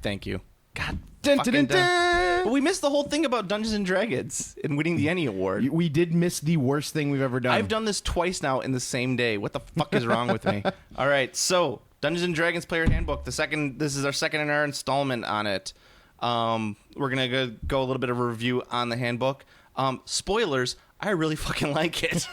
Thank you. God. Dun, dun, dun, dun. But we missed the whole thing about Dungeons and Dragons and winning the Annie Award. We did miss the worst thing we've ever done. I've done this twice now in the same day. What the fuck is wrong with me? All right, so Dungeons and Dragons Player Handbook. This is our second in our installment on it. We're gonna go a little bit of a review on the handbook. Spoilers. I really fucking like it.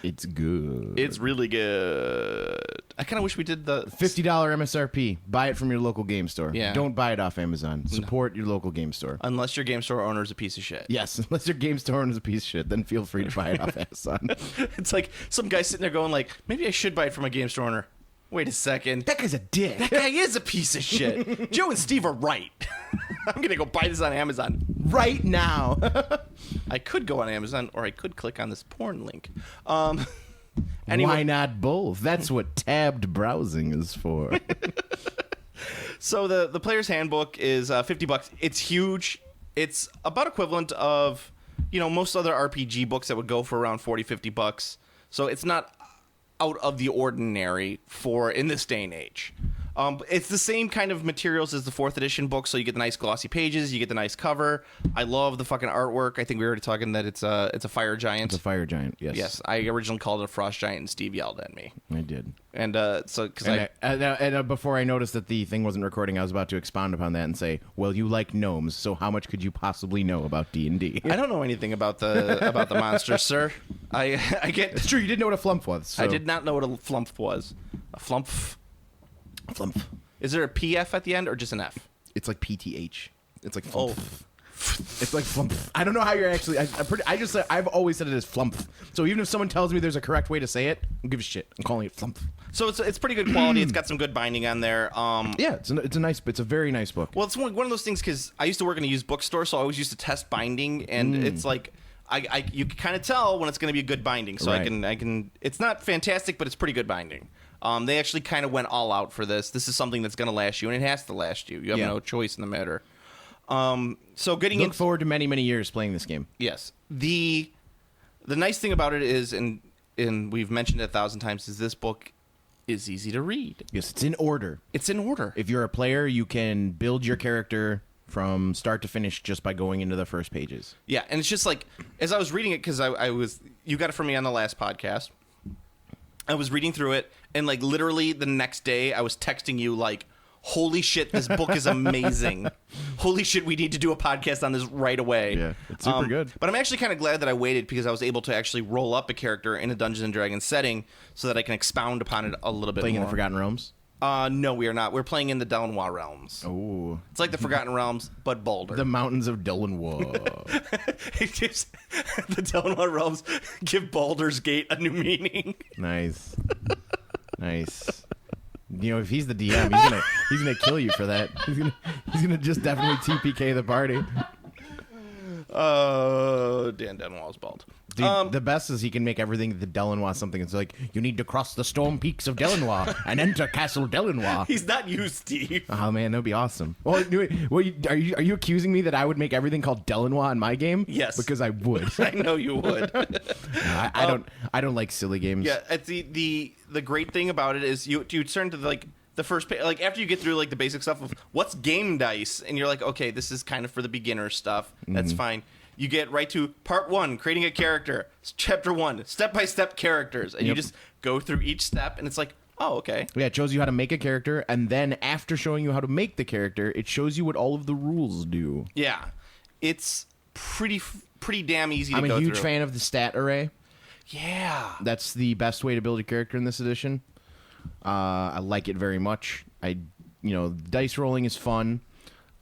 It's good. It's really good. I kind of wish we did the $50 MSRP. Buy it from your local game store. Yeah. Don't buy it off Amazon. Support your local game store. Unless your game store owner is a piece of shit. Yes, unless your game store owner is a piece of shit, then feel free to buy it off Amazon. It's like some guy sitting there going like, maybe I should buy it from a game store owner. Wait a second. That guy's a dick. That guy is a piece of shit. Joe and Steve are right. I'm going to go buy this on Amazon. Right now. I could go on Amazon, or I could click on this porn link. Anyway. Why not both? That's what tabbed browsing is for. So the Player's Handbook is $50. It's huge. It's about equivalent of, most other RPG books that would go for around $40-50. So it's not out of the ordinary for in this day and age. It's the same kind of materials as the 4th edition book, so you get the nice glossy pages, you get the nice cover. I love the fucking artwork. I think we were already talking that it's a fire giant. It's a fire giant, yes. Yes, I originally called it a frost giant, and Steve yelled at me. I did. And before I noticed that the thing wasn't recording, I was about to expound upon that and say, well, you like gnomes, so how much could you possibly know about D&D? I don't know anything about the monsters, sir. I get. It's true. You didn't know what a flump was. So. I did not know what a flump was. A flump. Flump. Is there a PF at the end or just an F? It's like PTH. It's like flump. Oh. It's like flump. I don't know how you're actually. I've always said it as flump. So even if someone tells me there's a correct way to say it, I don't give a shit. I'm calling it flump. So it's pretty good quality. It's got some good binding on there. Yeah, it's a very nice book. Well, it's one of those things because I used to work in a used bookstore, so I always used to test binding, and it's like you can kind of tell when it's going to be a good binding. So right. I can. It's not fantastic, but it's pretty good binding. They actually kind of went all out for this. This is something that's going to last you, and it has to last you. You have no choice in the matter. So look forward to many, many years playing this game. Yes. The nice thing about it is, and we've mentioned it 1,000 times, is this book is easy to read. Yes, it's in order. It's in order. If you're a player, you can build your character from start to finish just by going into the first pages. Yeah, and it's just like, as I was reading it, because you got it from me on the last podcast, I was reading through it, and like literally the next day I was texting you like, holy shit, this book is amazing. Holy shit, we need to do a podcast on this right away. Yeah, it's super good. But I'm actually kind of glad that I waited because I was able to actually roll up a character in a Dungeons & Dragons setting so that I can expound upon it a little bit Playing more. in the Forgotten Realms? No, we are not. We're playing in the Delanois realms. Oh. It's like the Forgotten Realms, but bolder. The mountains of Delanois. The Delanois realms give Baldur's Gate a new meaning. Nice. Nice. If he's the DM, he's gonna kill you for that. He's gonna just definitely TPK the party. Dan Delanois is bald. The best is he can make everything the Delanois something. It's like, you need to cross the storm peaks of Delanois and enter Castle Delanois. He's not you, Steve. Oh man, that'd be awesome. Well, are you accusing me that I would make everything called Delanois in my game? Yes, because I would. I know you would. No, I don't like silly games. Yeah, it's the great thing about it is you turn to like the first page, like after you get through like the basic stuff of what's game dice, and you're like, okay, this is kind of for the beginner stuff. That's fine. You get right to part 1, creating a character. Chapter 1, step-by-step characters. And you just go through each step, and it's like, oh, okay. Yeah, it shows you how to make a character, and then after showing you how to make the character, it shows you what all of the rules do. Yeah. It's pretty damn easy to go through. I'm a huge fan of the stat array. Yeah. That's the best way to build a character in this edition. I like it very much. Dice rolling is fun,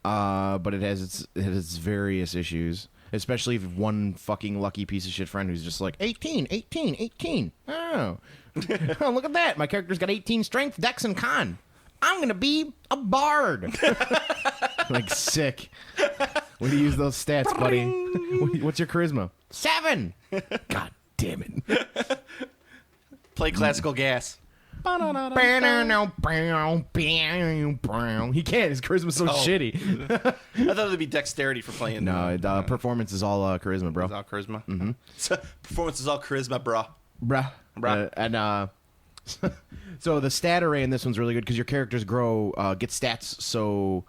but it has its various issues. Especially if one fucking lucky piece of shit friend who's just like, 18. Oh, look at that. My character's got 18 strength, dex, and con. I'm going to be a bard. Like, sick. When you use those stats, buddy. What's your charisma? 7. God damn it. Play classical gas. He can't. His charisma's so shitty. I thought it'd be dexterity for playing. No, performance is all charisma, bro. It's all charisma. Mm-hmm. So, performance is all charisma, bro. Bruh. So the stat array in this one's really good because your characters get stats, so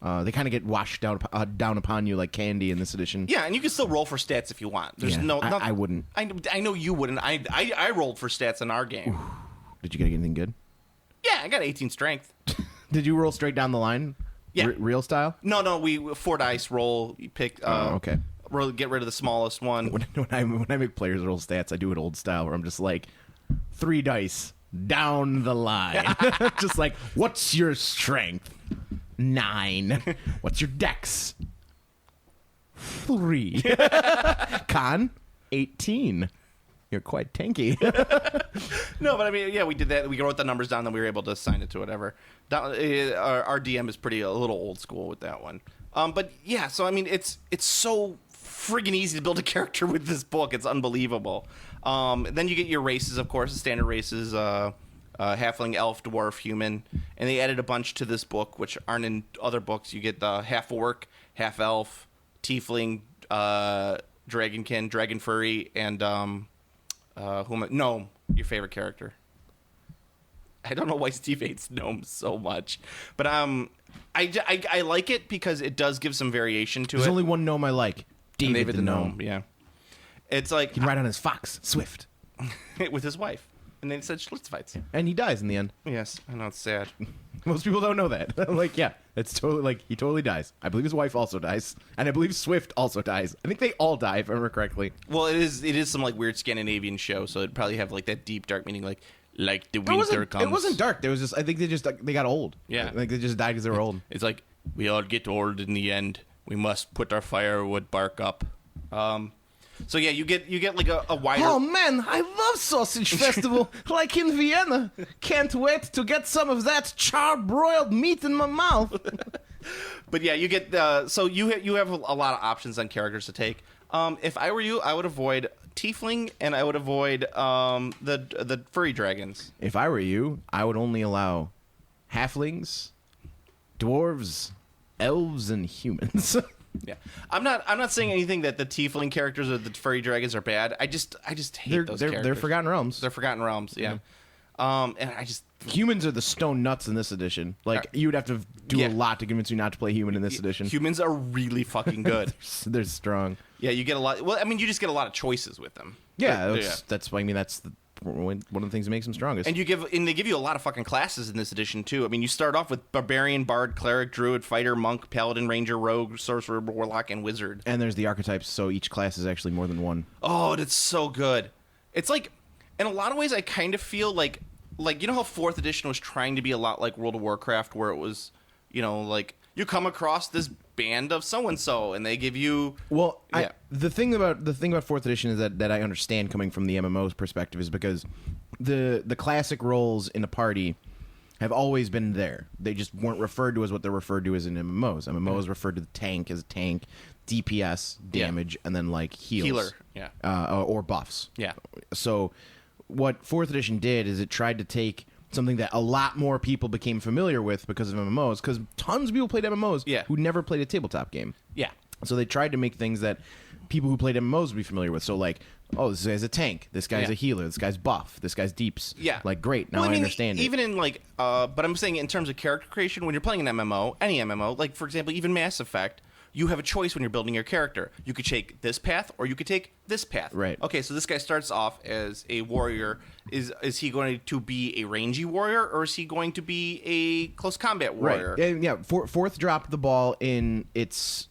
they kind of get washed down upon you like candy in this edition. Yeah, and you can still roll for stats if you want. There's I wouldn't. I know you wouldn't. I rolled for stats in our game. Ooh. Did you get anything good? Yeah, I got 18 strength. Did you roll straight down the line? Yeah. Real style? No, we 4 dice roll. You pick. Okay. Roll, get rid of the smallest one. When I make players roll stats, I do it old style where I'm just like 3 dice down the line. Just like, what's your strength? 9. What's your dex? 3. Con? 18. You're quite tanky. No, but I mean, yeah, we did that. We wrote the numbers down, then we were able to assign it to whatever. Our DM is pretty a little old school with that one. But yeah, so I mean, it's so friggin' easy to build a character with this book. It's unbelievable. Then you get your races, of course, the standard races, halfling, elf, dwarf, human, and they added a bunch to this book, which aren't in other books. You get the half orc, half elf, tiefling, dragonkin, dragon furry, and gnome, your favorite character. I don't know why Steve hates gnomes so much, but I like it because it does give some variation to it. There's only one gnome I like. David the gnome. Yeah, it's like he can ride on his fox, Swift, with his wife, and then said Schlitz fights. And he dies in the end. Yes, I know, it's sad. Most people don't know that. Like, yeah, it's totally like he totally dies. I believe his wife also dies, and I believe Swift also dies. I think they all die, if I remember correctly. Well, it is some like weird Scandinavian show, so it'd probably have like that deep dark meaning, like the winter comes. It wasn't dark. There was just I think they got old. Yeah, like they just died because they were old. It's like we all get old in the end. We must put our firewood bark up. So yeah, you get like a wider. Oh man, I love Sausage Festival, like in Vienna. Can't wait to get some of that char-broiled meat in my mouth. But yeah, you get so you have a lot of options on characters to take. If I were you, I would avoid tiefling and I would avoid the furry dragons. If I were you, I would only allow halflings, dwarves, elves, and humans. Yeah, I'm not saying anything that the tiefling characters or the furry dragons are bad. I just hate those characters. They're Forgotten Realms. They're Forgotten Realms. Yeah. And I just humans are the stone nuts in this edition. Like you would have to do a lot to convince you not to play human in this edition. Humans are really fucking good. They're strong. Yeah, you get a lot. Well, I mean, you just get a lot of choices with them. Yeah, that's I mean that's one of the things that makes them strongest. And they give you a lot of fucking classes in this edition too. I mean, you start off with barbarian, bard, cleric, druid, fighter, monk, paladin, ranger, rogue, sorcerer, warlock, and wizard. And there's the archetypes, so each class is actually more than one. Oh, that's so good. It's like, in a lot of ways, I kind of feel like you know how 4th edition was trying to be a lot like World of Warcraft, where it was, you know, like you come across this band of so and so, and they give you. Well, yeah. The thing about 4th edition is that I understand coming from the MMO's perspective is because the classic roles in a party have always been there. They just weren't referred to as what they're referred to as in MMOs. MMOs referred to the tank as a tank, DPS damage, and then like heals, or buffs. Yeah. So what 4th edition did is it tried to take something that a lot more people became familiar with because of MMOs, because tons of people played MMOs who never played a tabletop game. Yeah. So they tried to make things that people who played MMOs would be familiar with. So like, oh, this guy's a tank. This guy's a healer. This guy's buff. This guy's deeps. Yeah. Like, great. Now I understand even in like, but I'm saying in terms of character creation, when you're playing an MMO, any MMO, like for example, even Mass Effect, you have a choice when you're building your character. You could take this path or you could take this path. Right. Okay, so this guy starts off as a warrior. Is he going to be a rangy warrior or is he going to be a close combat warrior? Right. And yeah, 4th dropped the ball in its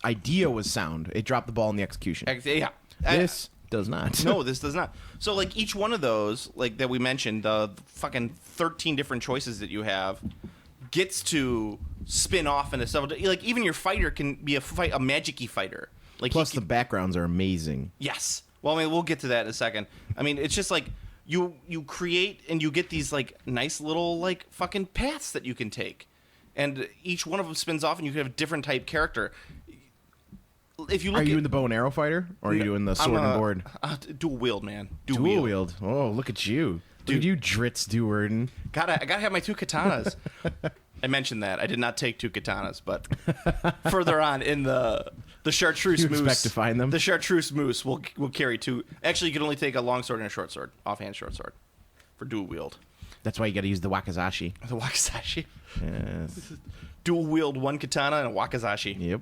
idea was sound. It dropped the ball in the execution. Yeah. This does not. No, this does not. So like each one of those, like that we mentioned, the fucking 13 different choices that you have gets to spin off into several. Like even your fighter can be a magic-y fighter. Like plus the backgrounds are amazing. Yes. Well, I mean, we'll get to that in a second. I mean, it's just like you create and you get these like nice little like fucking paths that you can take, and each one of them spins off, and you can have a different type character. If you look, are you in the bow and arrow fighter, or are you doing the sword and board? Dual wield, man. Dual wield. Oh, look at you. Dude, you Dritz Duerden. I gotta have my 2 katanas. I mentioned that. I did not take 2 katanas, but further on in the chartreuse you moose. Expect to find them? The chartreuse moose will carry 2. Actually, you can only take a long sword and a short sword, offhand short sword. for dual wield. That's why you got to use the wakizashi. The wakizashi. Yes. Dual wield one katana and a wakizashi. Yep.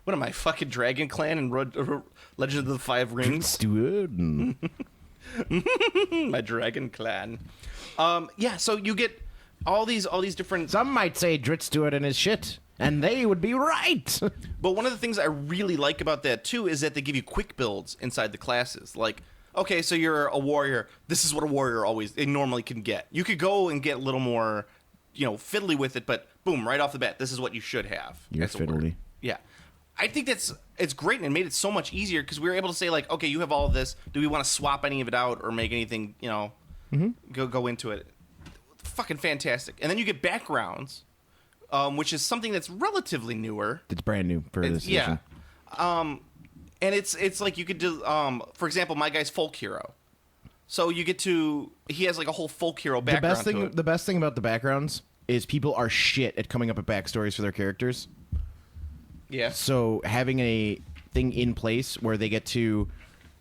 What am I, fucking Dragon Clan and Legend of the Five Rings? Steward. My Dragon Clan. Yeah, so you get all these different... Some might say Drit Stewart and his shit, and they would be right. But one of the things I really like about that, too, is that they give you quick builds inside the classes. Like, okay, so you're a warrior. This is what a warrior normally can get. You could go and get a little more, fiddly with it, but boom, right off the bat, this is what you should have. You're fiddly. Yeah. I think it's great, and it made it so much easier because we were able to say, like, okay, you have all of this. Do we want to swap any of it out or make anything, go into it? Fucking fantastic. And then you get backgrounds, which is something that's relatively newer. It's brand new for this edition. Yeah. And it's like you could do, for example, my guy's folk hero. So you get to, he has like a whole folk hero background. The best thing about the backgrounds is people are shit at coming up with backstories for their characters. Yeah. So having a thing in place where they get to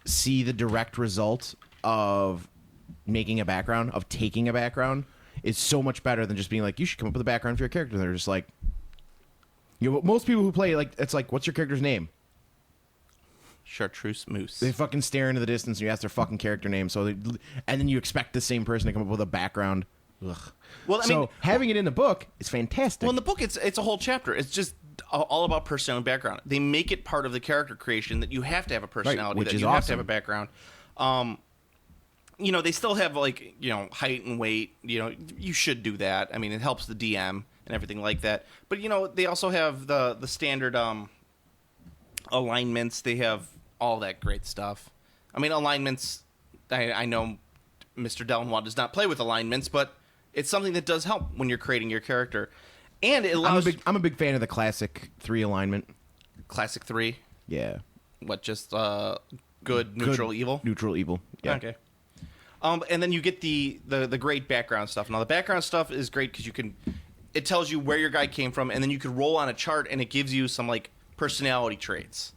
see the direct result of making a background, of taking a background, is so much better than just being like, you should come up with a background for your character. And they're just like, most people who play, like, it's like, what's your character's name? Chartreuse Moose. They fucking stare into the distance and you ask their fucking character name. And then you expect the same person to come up with a background. Ugh. Well, I mean, having it in the book is fantastic. Well, in the book, it's a whole chapter. It's just all about personality and background. They make it part of the character creation that you have to have a personality, right, that you have to have a background. They still have, like, height and weight. You should do that. I mean, it helps the DM and everything like that. But, they also have the standard alignments. They have all that great stuff. I mean, alignments, I know Mr. Delanois does not play with alignments, but it's something that does help when you're creating your character. And it allows... I'm a big fan of the Classic 3 alignment. Classic 3? Yeah. What, just good, neutral, evil? Neutral, evil. Yeah. Okay. And then you get the great background stuff. Now, the background stuff is great because it tells you where your guy came from, and then you could roll on a chart, and it gives you some, like, personality traits.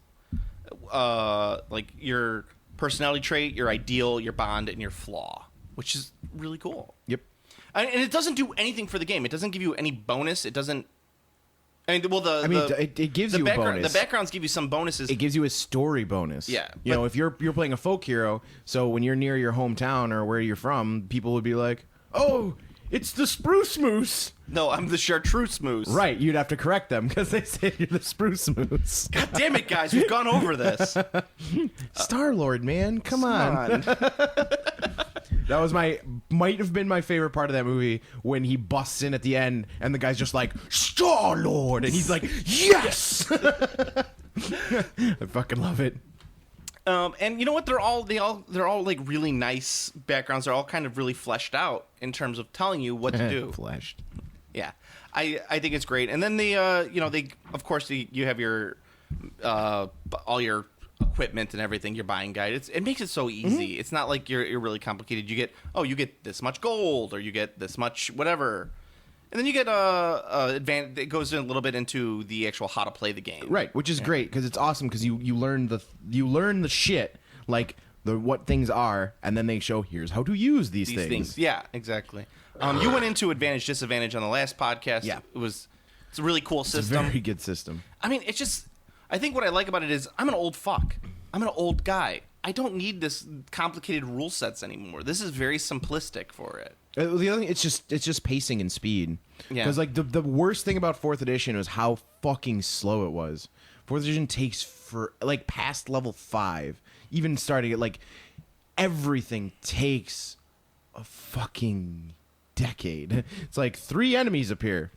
Like, your personality trait, your ideal, your bond, and your flaw, which is really cool. Yep. And it doesn't do anything for the game. It doesn't give you any bonus. It doesn't... it gives you a bonus. The backgrounds give you some bonuses. It gives you a story bonus. Yeah. If you're playing a folk hero, so when you're near your hometown or where you're from, people would be like, oh, it's the Spruce Moose. No, I'm the Chartreuse Moose. Right, you'd have to correct them because they said you're the Spruce Moose. God damn it, guys, we've gone over this. Star-Lord, man, come on. That might have been my favorite part of that movie when he busts in at the end and the guy's just like, Star-Lord, and he's like, yes. I fucking love it. And you know what? They're all like really nice backgrounds. They're all kind of really fleshed out in terms of telling you what to do. Fleshed. Yeah, I think it's great. And then they of course you have your all your equipment and everything, your buying guide. It makes it so easy. Mm-hmm. It's not like you're really complicated. You get this much gold or you get this much whatever. And then you get advantage. It goes in a little bit into the actual how to play the game, right? Which is great because it's awesome because you learn the shit, like what things are, and then they show here's how to use these things. Yeah, exactly. You went into advantage disadvantage on the last podcast. Yeah, it's a really cool system. It's a very good system. I mean, I think what I like about it is I'm an old fuck. I'm an old guy. I don't need this complicated rule sets anymore. This is very simplistic for it. The other thing, it's just pacing and speed. Yeah. Because like the worst thing about 4th edition was how fucking slow it was. 4th edition takes for like past level 5, even starting at like everything takes a fucking decade. It's like 3 enemies appear.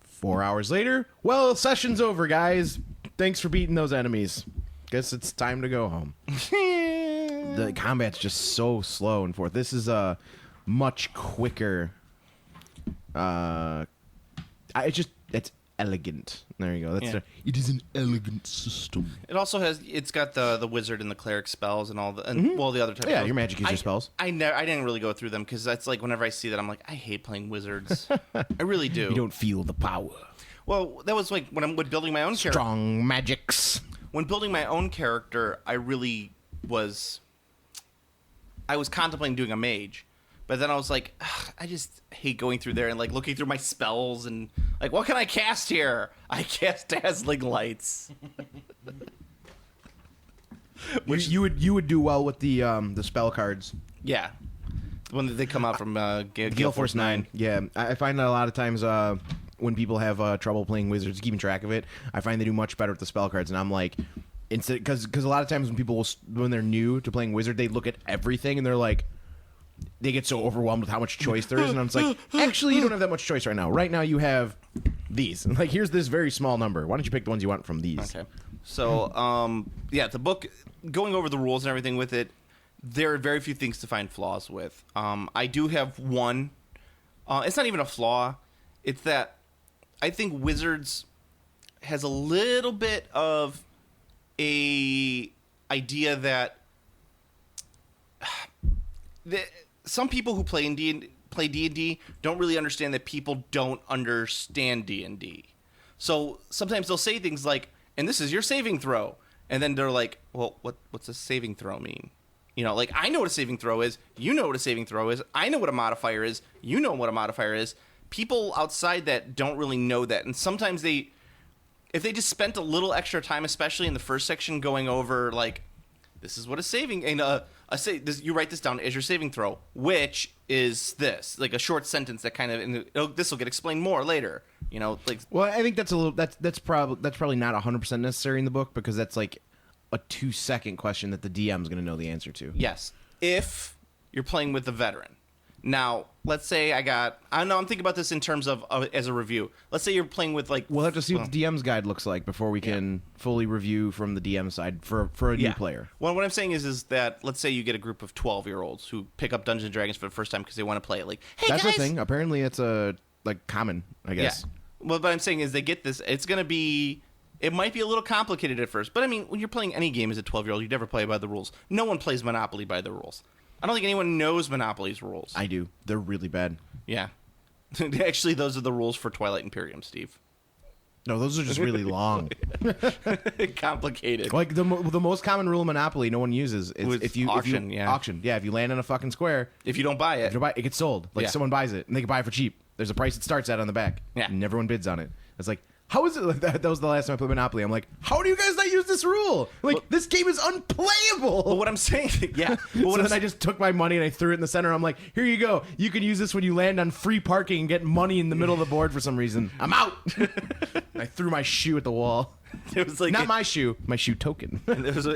4 hours later, well, session's over, guys. Thanks for beating those enemies. Guess it's time to go home. The combat's just so slow in 4th. This is a much quicker. It's elegant. There you go. It is an elegant system. It's got the wizard and the cleric spells and all the the other types. Yeah, your magic user spells. I didn't really go through them because that's like whenever I see that I'm like I hate playing wizards. I really do. You don't feel the power. Well, that was like when I'm building my own character. Strong magics. When building my own character, I was contemplating doing a mage But then I was like, ugh, I just hate going through there and like looking through my spells and like, what can I cast here? I cast Dazzling Lights. Which you would do well with the spell cards. Yeah. When they come out from Gale Force 9. Yeah, I find that a lot of times when people have trouble playing Wizards, keeping track of it, I find they do much better with the spell cards. And I'm like, instead, because a lot of times when they're new to playing Wizard, they look at everything and they're like, they get so overwhelmed with how much choice there is. And I'm just like, actually, you don't have that much choice right now. Right now, you have these. Like, here's this very small number. Why don't you pick the ones you want from these? Okay. So, yeah, the book, going over the rules and everything with it, there are very few things to find flaws with. I do have one. It's not even a flaw. It's that I think Wizards has a little bit of a idea that some people who play D&D don't really understand that people don't understand D&D. So sometimes they'll say things like, and this is your saving throw. And then they're like, well, what's a saving throw mean? You know, like, I know what a saving throw is. You know what a saving throw is. I know what a modifier is. You know what a modifier is. People outside that don't really know that. And sometimes if they just spent a little extra time, especially in the first section, going over, like, this is what a saving, and you write this down as your saving throw, which is this, like a short sentence that kind of, and this will get explained more later, you know, like. Well, I think that's probably not 100% necessary in the book, because that's like a 2-second question that the DM is going to know the answer to. Yes, if you're playing with the veteran. Now, let's say I'm thinking about this in terms of as a review. Let's say you're playing with, like... We'll have to see what the DM's guide looks like before we can fully review from the DM side for a new player. Well, what I'm saying is that, let's say you get a group of 12-year-olds who pick up Dungeons & Dragons for the first time because they want to play it. Like, hey, that's guys! the thing. Apparently, it's common, I guess. Yeah. Well, what I'm saying is they get this. It's going to be... It might be a little complicated at first. But, I mean, when you're playing any game as a 12-year-old, you never play by the rules. No one plays Monopoly by the rules. I don't think anyone knows Monopoly's rules. I do. They're really bad. Yeah. Actually, those are the rules for Twilight Imperium, Steve. No, those are just really long. Complicated. Like, the most common rule in Monopoly no one uses is With if you auction. Yeah, if you land on a fucking square, If you don't buy it. it gets sold. Like, someone buys it, and they can buy it for cheap. There's a price it starts at on the back. Yeah. And everyone bids on it. It's like, how is it like that? That was the last time I played Monopoly. I'm like, how do you guys not use this rule? Like, this game is unplayable. But what I'm saying, yeah. But So then I just took my money and I threw it in the center. I'm like, here you go. You can use this when you land on free parking and get money in the middle of the board for some reason. I'm out. I threw my shoe at the wall. It was like Not my shoe token. And there was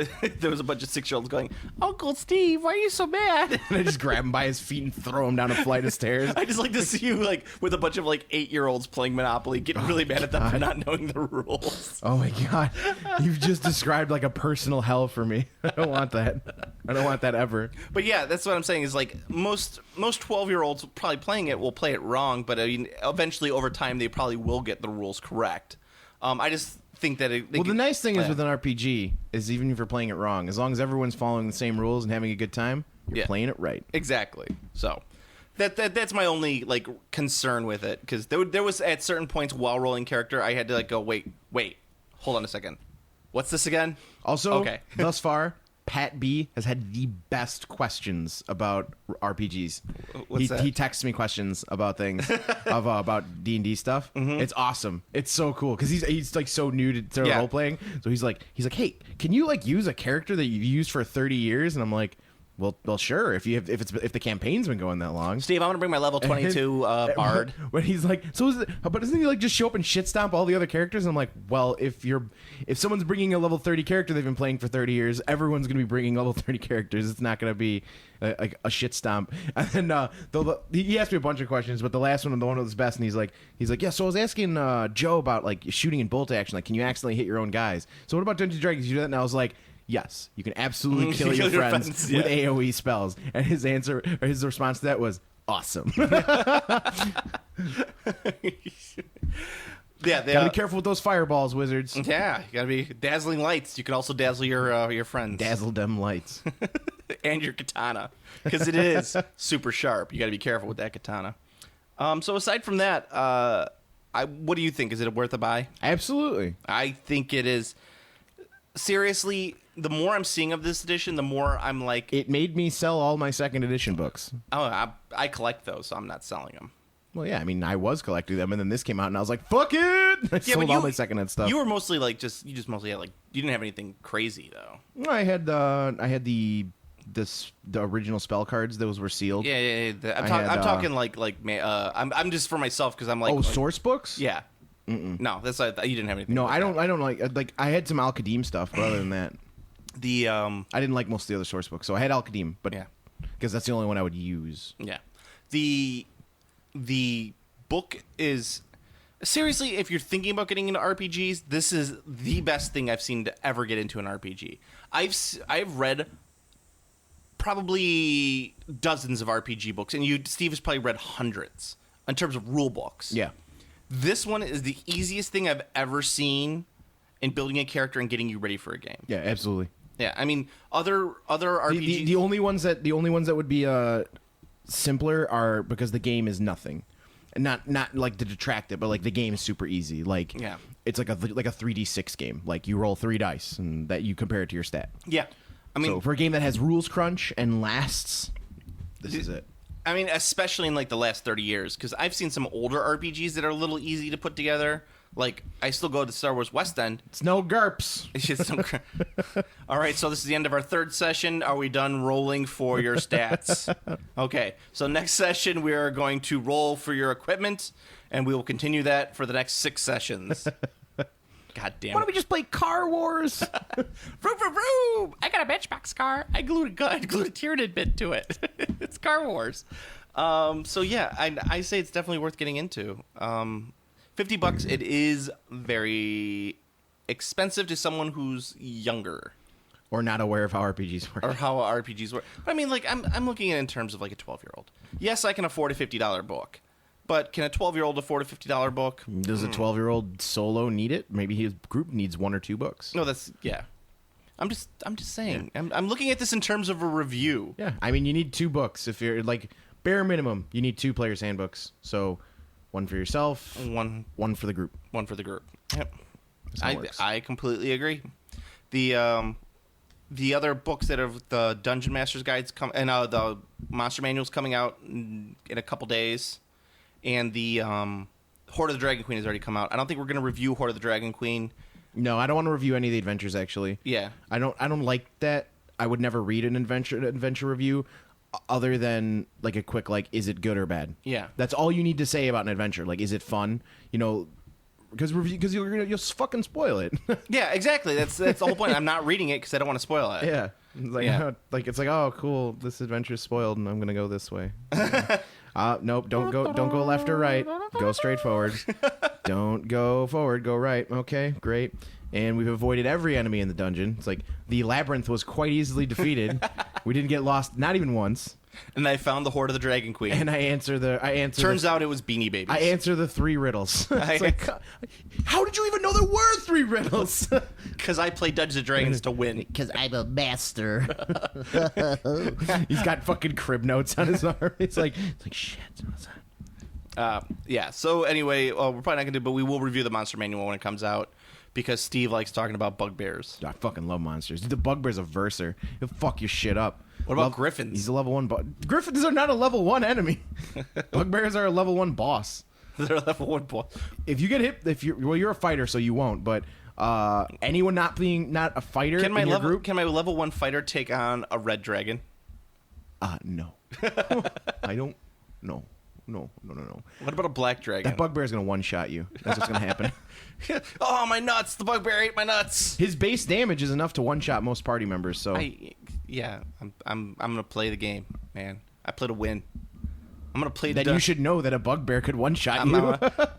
a bunch of 6-year-olds going, Uncle Steve, why are you so mad? And I just grab him by his feet and throw him down a flight of stairs. I just like to see you like with a bunch of like 8-year-olds playing Monopoly, getting really mad at them for not knowing the rules. Oh my god, you've just described like a personal hell for me. I don't want that. I don't want that ever. But yeah, that's what I'm saying is like most 12-year-olds probably playing it will play it wrong, but I mean eventually over time they probably will get the rules correct. I just think that the nice thing is with an RPG is even if you're playing it wrong, as long as everyone's following the same rules and having a good time, you're playing it right. Exactly. So that's my only like concern with it, because there was at certain points while rolling character I had to like go wait, hold on a second, what's this again? Also, okay. Thus far, Pat B has had the best questions about RPGs. What's that? He texts me questions about things about D&D stuff. Mm-hmm. It's awesome. It's so cool because he's like so new to role playing. So he's like, hey, can you like use a character that you've used for 30 years? And I'm like, well, sure. If the campaign's been going that long, Steve, I'm gonna bring my level 22 bard. When he's like, but doesn't he like just show up and shit stomp all the other characters? And I'm like, well, if someone's bringing a level 30 character they've been playing for 30 years, everyone's gonna be bringing level 30 characters. It's not gonna be like a shit stomp. And then he asked me a bunch of questions, but the last one, the one that was best, and he's like, yeah. So I was asking Joe about like shooting in bolt action. Like, can you accidentally hit your own guys? So what about Dungeons & Dragons? You do that? And I was like, yes, you can absolutely kill your friends with AoE spells. And his response to that was awesome. Yeah, gotta be careful with those fireballs, wizards. Yeah, you gotta be dazzling lights. You can also dazzle your friends. Dazzle them lights. And your katana, because it is super sharp. You gotta be careful with that katana. So aside from that, what do you think? Is it worth a buy? Absolutely. I think it is. Seriously, the more I'm seeing of this edition, the more I'm like, It made me sell all my second edition books. oh, I collect those, so I'm not selling them. Well, yeah, I mean, I was collecting them, and then this came out, and I was like, "Fuck it!" I sold all my secondhand stuff. You were mostly like you just mostly had like you didn't have anything crazy though. I had the original spell cards. Those were sealed. Yeah. I'm talking like I'm just for myself because I'm like, source books. Yeah. No, that's you didn't have anything. No, like I don't like. I had some Al-Qadim stuff, but other than that, I didn't like most of the other source books. So I had Al-Qadim, but yeah, because that's the only one I would use. Yeah, the book is seriously. If you're thinking about getting into RPGs, this is the best thing I've seen to ever get into an RPG. I've read probably dozens of RPG books, and Steve has probably read hundreds in terms of rule books. Yeah. This one is the easiest thing I've ever seen in building a character and getting you ready for a game. Yeah, absolutely. Yeah, I mean, other RPGs. The only ones that would be simpler are because the game is nothing, and not like to detract it, but like the game is super easy. Like yeah, it's like a 3D6 game. Like you roll 3 dice and that you compare it to your stat. Yeah, I mean, so for a game that has rules crunch and lasts, this is it. I mean, especially in like the last 30 years, because I've seen some older RPGs that are a little easy to put together. Like, I still go to Star Wars West End. It's no GURPS. It's just all right, so this is the end of our third session. Are we done rolling for your stats? Okay, so next session we are going to roll for your equipment, and we will continue that for the next 6 sessions. God damn it. Why don't we just play Car Wars? Vroom, vroom, vroom. I got a Matchbox car. I glued a Tyranid bit to it. It's Car Wars. So yeah, I say it's definitely worth getting into. $50. It is very expensive to someone who's younger or not aware of how RPGs work. Or how RPGs work. But I mean, like I'm looking at it in terms of like a 12-year-old. Yes, I can afford a $50 book. But can a 12-year-old afford a $50 book? Does a 12-year-old solo need it? Maybe his group needs 1 or 2 books. No, that's I'm just saying. Yeah. I'm looking at this in terms of a review. Yeah, I mean, you need 2 books. If you're like bare minimum, you need 2 players' handbooks. So 1 for yourself, one for the group. 1 for the group. Yep. Works. I completely agree. The other books that are the Dungeon Master's Guides and the Monster Manual's coming out in a couple days. And the Horde of the Dragon Queen has already come out. I don't think we're going to review Horde of the Dragon Queen. No, I don't want to review any of the adventures, actually. Yeah. I don't like that. I would never read an adventure review other than like a quick, like, is it good or bad? Yeah. That's all you need to say about an adventure. Like, is it fun? You know, because you'll fucking spoil it. Yeah, exactly. That's the whole point. I'm not reading it because I don't want to spoil it. Yeah. It's like, oh, cool, this adventure's spoiled and I'm going to go this way. Nope, don't go left or right. Go straight forward. Don't go forward, go right. Okay, great. And we've avoided every enemy in the dungeon. It's like the labyrinth was quite easily defeated. We didn't get lost, not even once. And I found the Horde of the Dragon Queen. And I answer. Turns out it was Beanie Babies. I answer the 3 riddles. It's like, how did you even know there were 3 riddles? Because I play Dungeons and Dragons to win. Because I'm a master. He's got fucking crib notes on his arm. It's like shit. Yeah. So anyway, we're probably not gonna do, but we will review the Monster Manual when it comes out because Steve likes talking about bugbears. I fucking love monsters. The bugbear's a verser. He'll fuck your shit up. What about griffins? He's a level 1 boss. Griffins are not a level 1 enemy. Bugbears are a level 1 boss. They're a level 1 boss. If you get hit, you're a fighter, so you won't. But anyone not a fighter in your group, can my level 1 fighter take on a red dragon? No. I don't. No. What about a black dragon? That bugbear is gonna one-shot you. That's what's gonna happen. Oh, my nuts! The bugbear ate my nuts. His base damage is enough to one-shot most party members. So I'm gonna play the game, man. I play to win. I'm gonna play. You should know that a bugbear could one-shot you.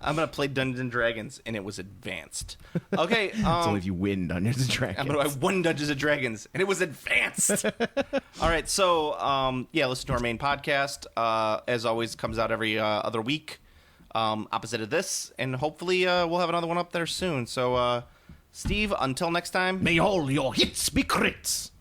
I'm gonna play Dungeons and Dragons, and it was advanced. Okay, it's only if you win Dungeons and Dragons. I won Dungeons and Dragons, and it was advanced. All right, so listen to our main podcast. As always, comes out every other week, opposite of this, and hopefully we'll have another one up there soon. So, Steve, until next time, may all your hits be crits.